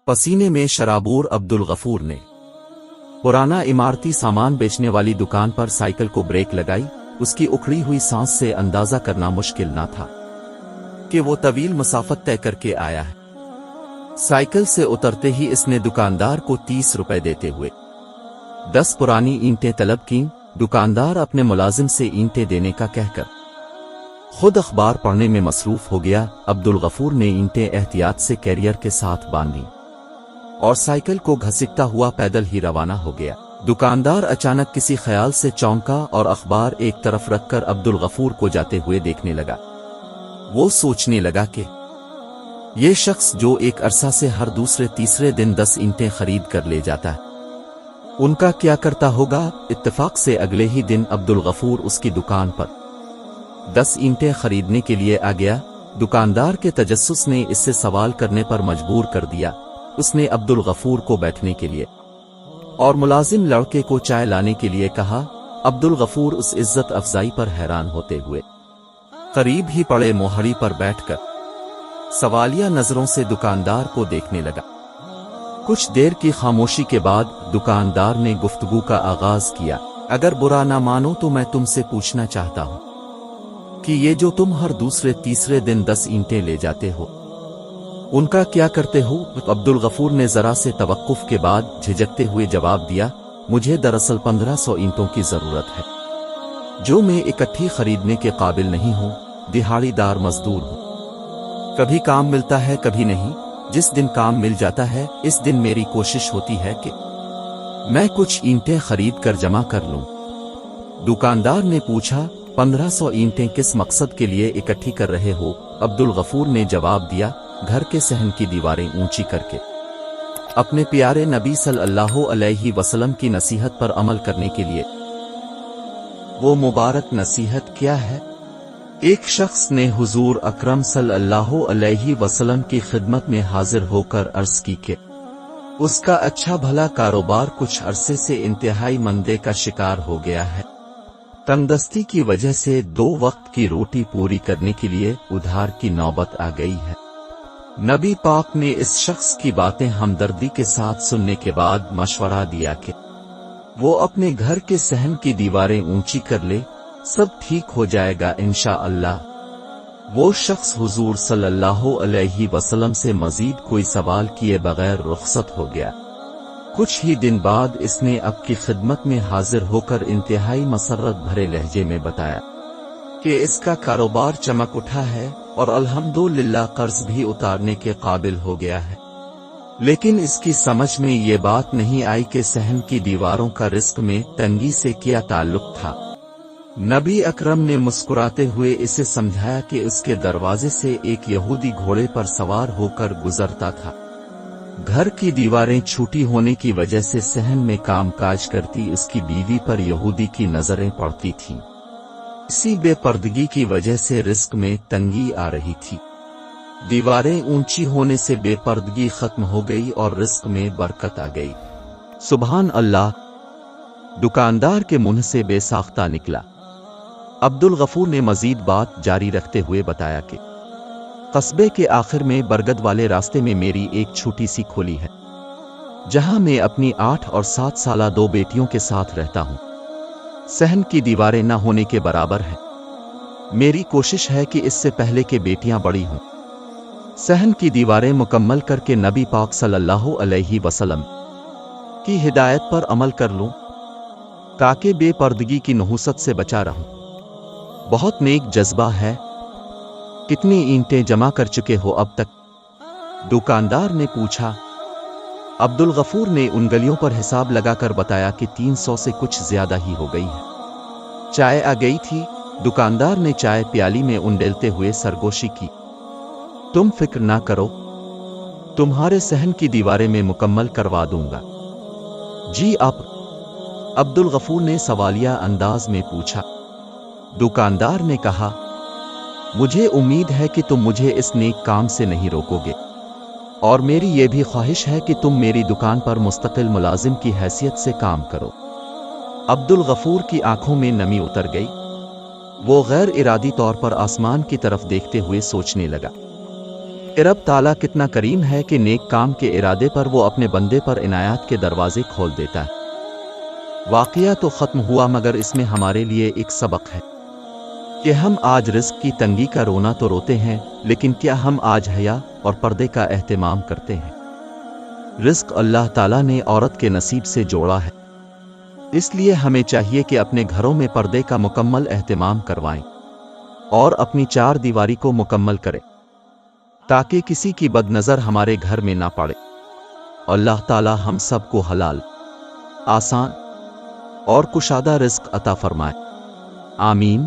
पसीने में शराबूर अब्दुल गफूर ने पुराना इमारती सामान बेचने वाली दुकान पर साइकिल को ब्रेक लगाई। उसकी उखड़ी हुई सांस से अंदाजा करना मुश्किल ना था कि वो तवील मुसाफत तय करके आया है। साइकिल से उतरते ही इसने दुकानदार को 30 रुपए देते हुए 10 पुरानी ईंटें तलब की। दुकानदार अपने मुलाजिम से ईंटें देने का कहकर खुद अखबार पढ़ने में मसरूफ हो गया। अब्दुल गफूर ने ईंटें एहतियात से कैरियर के साथ बांधी और साइकिल को घसीटता हुआ पैदल ही रवाना हो गया। दुकानदार अचानक किसी ख्याल से चौंका और अखबार एक तरफ रखकर अब्दुल गफूर को जाते हुए देखने लगा। वो सोचने लगा कि ये शख्स जो एक अरसा से हर दूसरे तीसरे दिन 10 ईंटें खरीद कर ले जाता है, उनका क्या करता होगा। इत्तेफाक से अगले ही दिन अब्दुल गफूर उसकी दुकान पर 10 ईंटें खरीदने के लिए आ गया। दुकानदार के तजस्सुस ने इससे सवाल करने पर मजबूर कर दिया। उसने अब्दुल गफूर को बैठने के लिए और मुलाजिम लड़के को चाय लाने के लिए कहा। अब्दुल गफूर उस इज्जत अफजाई पर हैरान होते हुए करीब ही पड़े मोहरी पर बैठकर सवालिया नजरों से दुकानदार को देखने लगा। कुछ देर की खामोशी के बाद दुकानदार ने गुफ्तगू का आगाज किया। अगर बुरा ना मानो तो मैं तुमसे पूछना चाहता हूं कि ये जो तुम हर दूसरे तीसरे दिन 10 ईंटें ले जाते हो, उनका क्या करते हो। अब्दुल गफूर ने जरा से तवक्कुफ के बाद झिझकते हुए जवाब दिया, मुझे दरअसल 1500 ईंटों की जरूरत है, जो मैं इकट्ठी खरीदने के काबिल नहीं हूं। दिहाड़ीदार मजदूर हूं, कभी काम मिलता है कभी नहीं। जिस दिन काम मिल जाता है इस दिन मेरी कोशिश होती है कि मैं कुछ ईंटें खरीद कर जमा कर लूं। दुकानदार ने पूछा, 1500 ईंटें किस मकसद के लिए इकट्ठी कर रहे हो। अब्दुल गफूर ने जवाब दिया, घर के सहन की दीवारें ऊंची करके अपने प्यारे नबी सल्लल्लाहु अलैहि वसल्लम की नसीहत पर अमल करने के लिए। वो मुबारक नसीहत क्या है? एक शख्स ने हुजूर अकरम सल्लल्लाहु अलैहि वसल्लम की खिदमत में हाजिर होकर अर्ज की कि उसका अच्छा भला कारोबार कुछ अरसे से इंतहाई मंदे का शिकार हो गया है। तंगदस्ती की वजह से 2 वक्त की रोटी पूरी करने के लिए उधार की नौबत आ गई है। नबी पाक ने इस शख्स की बातें हमदर्दी के साथ सुनने के बाद मशवरा दिया कि वो अपने घर के सहन की दीवारें ऊंची कर ले, सब ठीक हो जाएगा इंशाअल्लाह। वो शख्स हुजूर सल्लल्लाहु अलैहि वसल्लम से मजीद कोई सवाल किए बगैर रुखसत हो गया। कुछ ही दिन बाद इसने अब की खिदमत में हाजिर होकर इंतहाई मसर्रत भरे लहजे में बताया कि इसका कारोबार चमक उठा है और अल्हम्दुलिल्लाह कर्ज भी उतारने के काबिल हो गया है। लेकिन इसकी समझ में ये बात नहीं आई कि सहन की दीवारों का रिस्क में तंगी से क्या ताल्लुक था। नबी अकरम ने मुस्कुराते हुए इसे समझाया कि उसके दरवाजे से एक यहूदी घोड़े पर सवार होकर गुजरता था। घर की दीवारें छूटी होने की वजह से सहन में कामकाज करती उसकी बीवी पर यहूदी की नजरें पड़ती थीं। इसी बेपर्दगी की वजह से रिस्क में तंगी आ रही थी। दीवारें ऊंची होने से बेपर्दगी खत्म हो गई और रिस्क में बरकत आ गई। सुभान अल्लाह। दुकानदार के मुंह से बेसाख्ता निकला। अब्दुल गफूर ने मजीद बात जारी रखते हुए बताया कि कस्बे के आखिर में बरगद वाले रास्ते में मेरी एक छोटी सी खोली है, जहां मैं अपनी 8 और 7 साला 2 बेटियों के साथ रहता हूं। सहन की दीवारें न होने के बराबर हैं। मेरी कोशिश है कि इससे पहले कि बेटियां बड़ी हों, सहन की दीवारें मुकम्मल करके नबी पाक सल्लल्लाहु अलैहि वसल्लम की हिदायत पर अमल कर लूं, ताकि बेपर्दगी की नहुसत से बचा रहूं। बहुत नेक जज्बा है। कितनी ईंटें जमा कर चुके हो अब तक? दुकानदार ने पूछा। अब्दुल गफूर ने उंगलियों पर हिसाब लगाकर बताया कि 300 से कुछ ज्यादा ही हो गई है। चाय आ गई थी। दुकानदार ने चाय प्याली में उंडेलते हुए सरगोशी की। तुम फिक्र ना करो, तुम्हारे सहन की दीवारें में मुकम्मल करवा दूंगा। जी आप? अब्दुल गफूर ने सवालिया अंदाज में पूछा। दुकानदार ने कहा, मुझे उम्मीद है कि तुम मुझे इस नेक काम से नहीं रोकोगे, और मेरी ये भी ख्वाहिश है कि तुम मेरी दुकान पर मुस्तकिल मुलाजिम की हैसियत से काम करो। अब्दुल गफूर की आंखों में नमी उतर गई। वो गैर इरादी तौर पर आसमान की तरफ देखते हुए सोचने लगा رب تعالیٰ کتنا کریم ہے کہ نیک کام کے ارادے پر وہ اپنے بندے پر عنایات کے دروازے کھول دیتا ہے۔ واقعہ تو ختم ہوا، مگر اس میں ہمارے لیے ایک سبق ہے کہ ہم آج رزق کی تنگی کا رونا تو روتے ہیں، لیکن کیا ہم آج حیا اور پردے کا اہتمام کرتے ہیں؟ رزق اللہ تعالیٰ نے عورت کے نصیب سے جوڑا ہے، اس لیے ہمیں چاہیے کہ اپنے گھروں میں پردے کا مکمل اہتمام کروائیں اور اپنی چار دیواری کو مکمل کریں تاکہ کسی کی بد نظر ہمارے گھر میں نہ پڑے۔ اللہ تعالیٰ ہم سب کو حلال، آسان اور کشادہ رزق عطا فرمائے، آمین۔